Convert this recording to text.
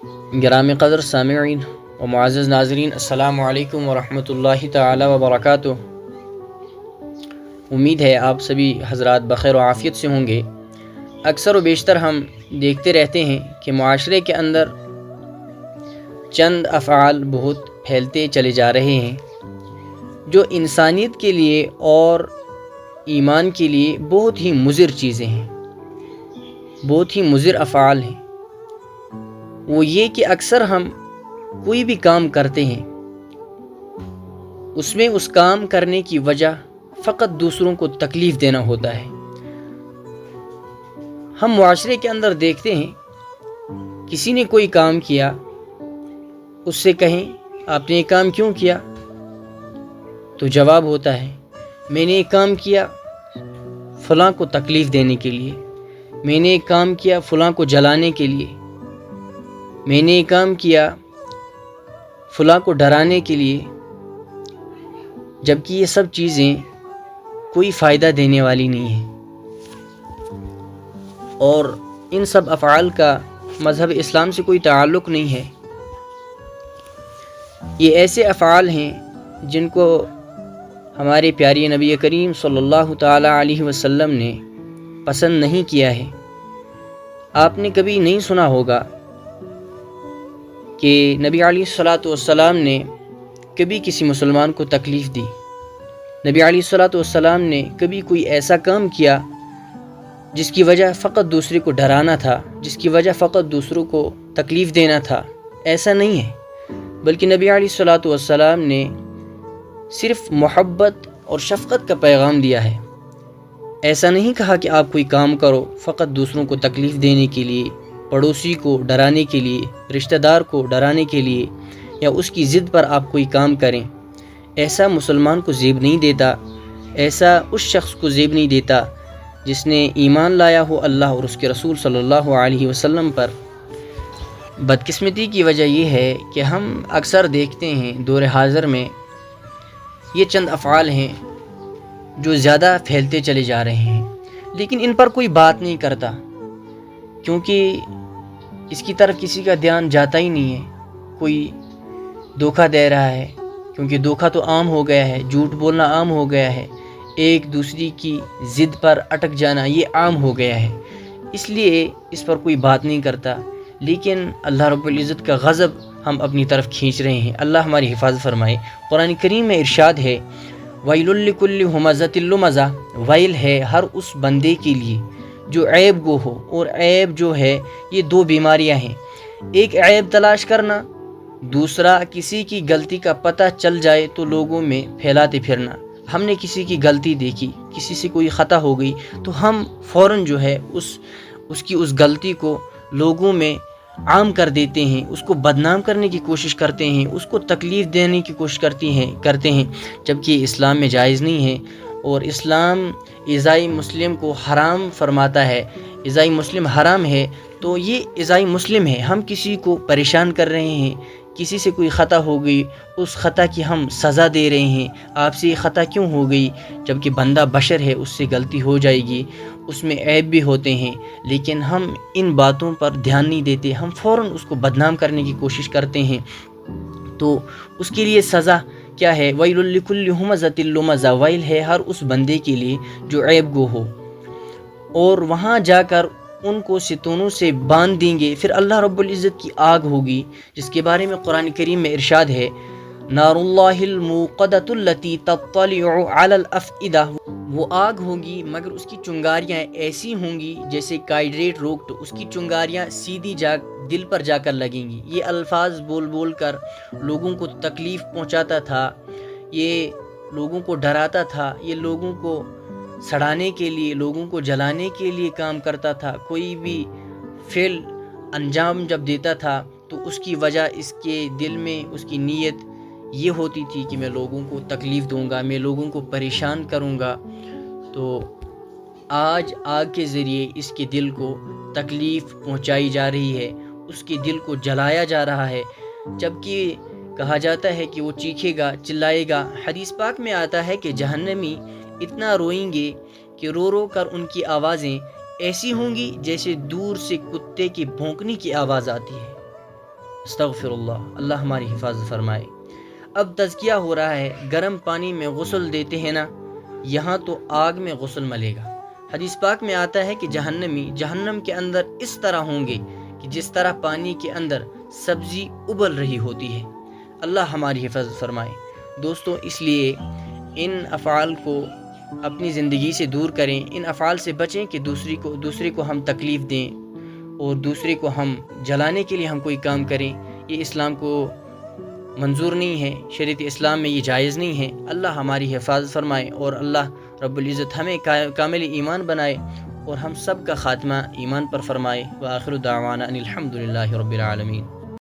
گرامی قدر سامعین و معزز ناظرین، السلام علیکم ورحمۃ اللہ تعالی وبرکاتہ۔ امید ہے آپ سبھی حضرات بخیر و عافیت سے ہوں گے۔ اکثر و بیشتر ہم دیکھتے رہتے ہیں کہ معاشرے کے اندر چند افعال بہت پھیلتے چلے جا رہے ہیں جو انسانیت کے لیے اور ایمان کے لیے بہت ہی مضر چیزیں ہیں، بہت ہی مضر افعال ہیں۔ وہ یہ کہ اکثر ہم کوئی بھی کام کرتے ہیں، اس میں اس کام کرنے کی وجہ فقط دوسروں کو تکلیف دینا ہوتا ہے۔ ہم معاشرے کے اندر دیکھتے ہیں کسی نے کوئی کام کیا، اس سے کہیں آپ نے یہ کام کیوں کیا، تو جواب ہوتا ہے میں نے یہ کام کیا فلاں کو تکلیف دینے کے لیے، میں نے یہ کام کیا فلاں کو جلانے کے لیے، میں نے یہ کام کیا فلاں کو ڈرانے کے لیے، جبکہ یہ سب چیزیں کوئی فائدہ دینے والی نہیں ہیں۔ اور ان سب افعال کا مذہب اسلام سے کوئی تعلق نہیں ہے۔ یہ ایسے افعال ہیں جن کو ہمارے پیارے نبی کریم صلی اللہ تعالی علیہ وسلم نے پسند نہیں کیا ہے۔ آپ نے کبھی نہیں سنا ہوگا کہ نبی علیہ الصلاۃ والسلام نے کبھی کسی مسلمان کو تکلیف دی، نبی علیہ الصلاۃ والسلام نے کبھی کوئی ایسا کام کیا جس کی وجہ فقط دوسرے کو ڈرانا تھا، جس کی وجہ فقط دوسروں کو تکلیف دینا تھا۔ ایسا نہیں ہے، بلکہ نبی علیہ الصلاۃ والسلام نے صرف محبت اور شفقت کا پیغام دیا ہے۔ ایسا نہیں کہا کہ آپ کوئی کام کرو فقط دوسروں کو تکلیف دینے کے لیے، پڑوسی کو ڈرانے کے لیے، رشتہ دار کو ڈرانے کے لیے، یا اس کی ضد پر آپ کوئی کام کریں۔ ایسا مسلمان کو زیب نہیں دیتا، ایسا اس شخص کو زیب نہیں دیتا جس نے ایمان لایا ہو اللہ اور اس کے رسول صلی اللہ علیہ وسلم پر۔ بدقسمتی کی وجہ یہ ہے کہ ہم اکثر دیکھتے ہیں دور حاضر میں یہ چند افعال ہیں جو زیادہ پھیلتے چلے جا رہے ہیں، لیکن ان پر کوئی بات نہیں کرتا، کیونکہ اس کی طرف کسی کا دھیان جاتا ہی نہیں ہے۔ کوئی دھوکہ دے رہا ہے، کیونکہ دھوکہ تو عام ہو گیا ہے، جھوٹ بولنا عام ہو گیا ہے، ایک دوسری کی ضد پر اٹک جانا یہ عام ہو گیا ہے، اس لیے اس پر کوئی بات نہیں کرتا۔ لیکن اللہ رب العزت کا غضب ہم اپنی طرف کھینچ رہے ہیں۔ اللہ ہماری حفاظت فرمائے۔ قرآن کریم میں ارشاد ہے وَيْلٌ لِكُلِّ هُمَزَةٍ لُمَزَةٍ، ویل ہے ہر اس بندے کے لیے جو عیب گو ہو۔ اور عیب جو ہے یہ دو بیماریاں ہیں، ایک عیب تلاش کرنا، دوسرا کسی کی غلطی کا پتہ چل جائے تو لوگوں میں پھیلاتے پھرنا۔ ہم نے کسی کی غلطی دیکھی، کسی سے کوئی خطا ہو گئی تو ہم فوراً جو ہے اس کی اس غلطی کو لوگوں میں عام کر دیتے ہیں، اس کو بدنام کرنے کی کوشش کرتے ہیں، اس کو تکلیف دینے کی کوشش کرتے ہیں، جبکہ یہ اسلام میں جائز نہیں ہے۔ اور اسلام ایذائے مسلم کو حرام فرماتا ہے۔ ایذائے مسلم حرام ہے تو یہ ایذائے مسلم ہے، ہم کسی کو پریشان کر رہے ہیں، کسی سے کوئی خطا ہو گئی اس خطا کی ہم سزا دے رہے ہیں۔ آپ سے یہ خطا کیوں ہو گئی، جبکہ بندہ بشر ہے، اس سے غلطی ہو جائے گی، اس میں عیب بھی ہوتے ہیں، لیکن ہم ان باتوں پر دھیان نہیں دیتے، ہم فوراً اس کو بدنام کرنے کی کوشش کرتے ہیں۔ تو اس کے لیے سزا کیا ہے؟ وَيْلٌ لِكُلِّ هُمَزَةٍ لُمَزَةٍ، ویل ہے ہر اس بندے کے لیے جو عیب گو ہو۔ اور وہاں جا کر ان کو ستونوں سے باندھ دیں گے، پھر اللہ رب العزت کی آگ ہوگی، جس کے بارے میں قرآن کریم میں ارشاد ہے نار اللہ الموقدۃ التی تطلع علی الافئدہ، وہ آگ ہوگی مگر اس کی چنگاریاں ایسی ہوں گی جیسے کائڈریٹ روکٹ، اس کی چنگاریاں سیدھی دل پر جا کر لگیں گی۔ یہ الفاظ بول بول کر لوگوں کو تکلیف پہنچاتا تھا، یہ لوگوں کو ڈراتا تھا، یہ لوگوں کو سڑانے کے لیے، لوگوں کو جلانے کے لیے کام کرتا تھا۔ کوئی بھی فعل انجام جب دیتا تھا تو اس کی وجہ اس کے دل میں اس کی نیت یہ ہوتی تھی کہ میں لوگوں کو تکلیف دوں گا، میں لوگوں کو پریشان کروں گا۔ تو آج آگ کے ذریعے اس کے دل کو تکلیف پہنچائی جا رہی ہے، اس کے دل کو جلایا جا رہا ہے، جبکہ کہا جاتا ہے کہ وہ چیخے گا، چلائے گا۔ حدیث پاک میں آتا ہے کہ جہنمی اتنا روئیں گے کہ رو رو کر ان کی آوازیں ایسی ہوں گی جیسے دور سے کتے کی بھونکنے کی آواز آتی ہے۔ استغفر اللہ، اللہ ہماری حفاظت فرمائے۔ اب تزکیہ ہو رہا ہے، گرم پانی میں غسل دیتے ہیں نا، یہاں تو آگ میں غسل ملے گا۔ حدیث پاک میں آتا ہے کہ جہنمی جہنم کے اندر اس طرح ہوں گے کہ جس طرح پانی کے اندر سبزی ابل رہی ہوتی ہے۔ اللہ ہماری حفاظت فرمائے۔ دوستو، اس لیے ان افعال کو اپنی زندگی سے دور کریں، ان افعال سے بچیں کہ دوسرے کو ہم تکلیف دیں اور دوسرے کو ہم جلانے کے لیے ہم کوئی کام کریں۔ یہ اسلام کو منظور نہیں ہے، شریعت اسلام میں یہ جائز نہیں ہے۔ اللہ ہماری حفاظت فرمائے اور اللہ رب العزت ہمیں کامل ایمان بنائے اور ہم سب کا خاتمہ ایمان پر فرمائے۔ وآخر دعوانا ان الحمد للہ رب العالمین۔